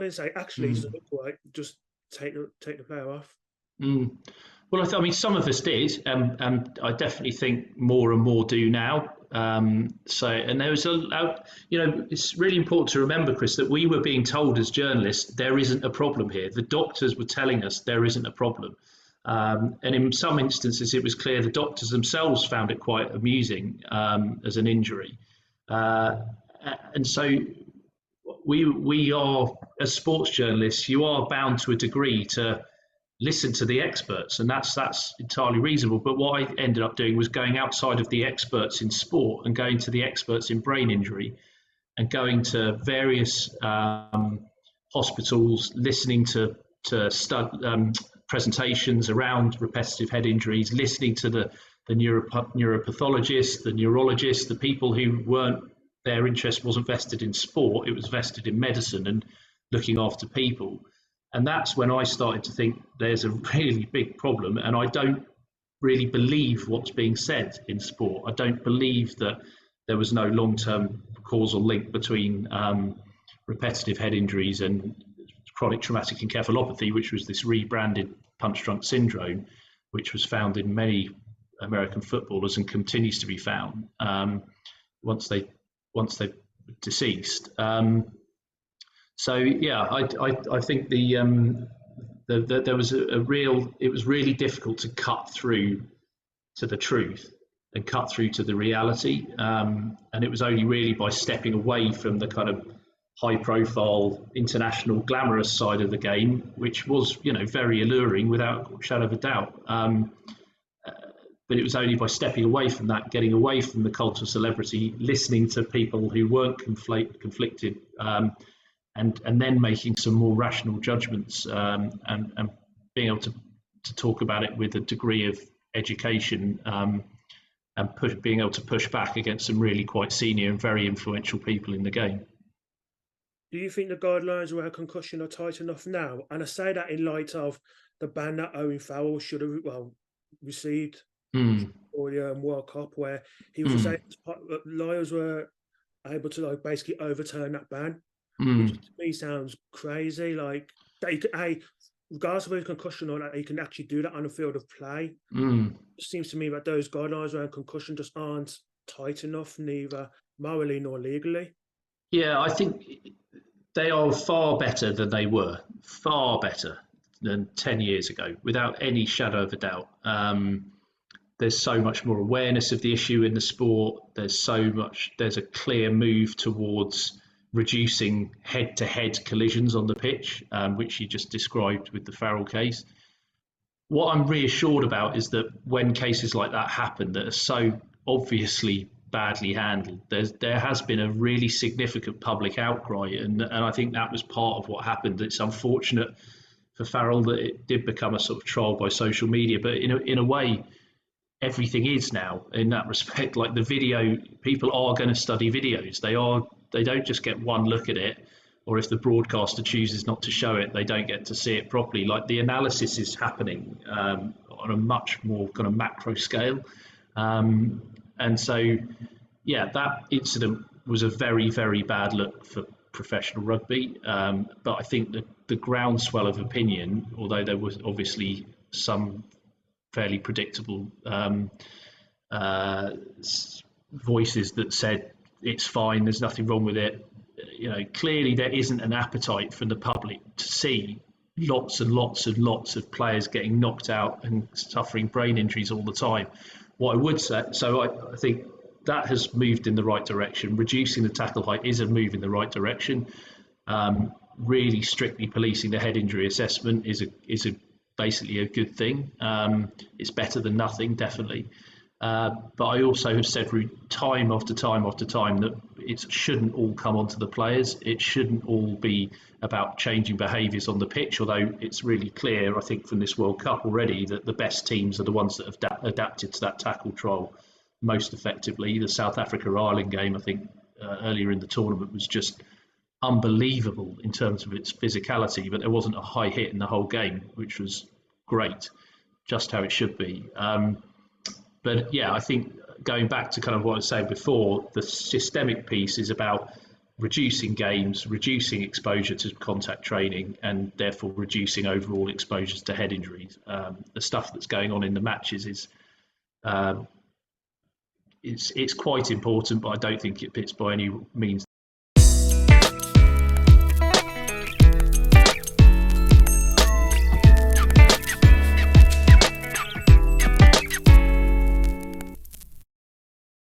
didn't say, actually, it's Mm. not quite, just take the player off. Mm. Well, I mean, some of us did, and I definitely think more and more do now. And there was it's really important to remember, Chris, that we were being told as journalists there isn't a problem here. The doctors were telling us there isn't a problem, and in some instances, it was clear the doctors themselves found it quite amusing as an injury, uh, and so we are, as sports journalists, you are bound to a degree to listen to the experts, and that's entirely reasonable. But what I ended up doing was going outside of the experts in sport and going to the experts in brain injury, and going to various hospitals, listening to presentations around repetitive head injuries, listening to the neuropathologists, the neurologists, the people who weren't, their interest wasn't vested in sport, it was vested in medicine and looking after people. And that's when I started to think there's a really big problem. And I don't really believe what's being said in sport. I don't believe that there was no long-term causal link between repetitive head injuries and chronic traumatic encephalopathy, which was this rebranded punch drunk syndrome, which was found in many American footballers and continues to be found once they deceased. So yeah, I think there was it was really difficult to cut through to the truth and cut through to the reality, and it was only really by stepping away from the kind of high profile international glamorous side of the game, which was very alluring without a shadow of a doubt. But it was only by stepping away from that, getting away from the cult of celebrity, listening to people who weren't conflicted, and then making some more rational judgments, and being able to talk about it with a degree of education, and being able to push back against some really quite senior and very influential people in the game. Do you think the guidelines around concussion are tight enough now? And I say that in light of the ban that Owen Farrell should have received for the World Cup, where he was lawyers were able to basically overturn that ban, which to me sounds crazy. Like that you could, regardless of a concussion or that, you can actually do that on the field of play. It seems to me that those guidelines around concussion just aren't tight enough, neither morally nor legally. Yeah, I think they are far better than they were, far better than 10 years ago, without any shadow of a doubt. There's so much more awareness of the issue in the sport. There's a clear move towards reducing head-to-head collisions on the pitch, which you just described with the Farrell case. What I'm reassured about is that when cases like that happen that are so obviously badly handled, there has been a really significant public outcry, and I think that was part of what happened. It's unfortunate for Farrell that it did become a sort of trial by social media, but in a way, everything is now in that respect. Like the video, people are going to study videos. They don't just get one look at it, or if the broadcaster chooses not to show it, they don't get to see it properly. Like the analysis is happening on a much more kind of macro scale. And so, yeah, that incident was a very, very bad look for professional rugby. But I think that the groundswell of opinion, although there was obviously some fairly predictable voices that said it's fine, there's nothing wrong with it. Clearly there isn't an appetite from the public to see lots and lots and lots of players getting knocked out and suffering brain injuries all the time. What I would say, so I think that has moved in the right direction. Reducing the tackle height is a move in the right direction. Really strictly policing the head injury assessment is basically a good thing. It's better than nothing, definitely. But I also have said time after time after time that it shouldn't all come onto the players. It shouldn't all be about changing behaviours on the pitch, although it's really clear, I think, from this World Cup already that the best teams are the ones that have adapted to that tackle trial most effectively. The South Africa-Ireland game, I think, earlier in the tournament was just unbelievable in terms of its physicality, but there wasn't a high hit in the whole game, which was great, just how it should be. But yeah, I think going back to kind of what I was saying before, the systemic piece is about reducing games, reducing exposure to contact training, and therefore reducing overall exposures to head injuries. The stuff that's going on in the matches is it's quite important, but I don't think it's by any means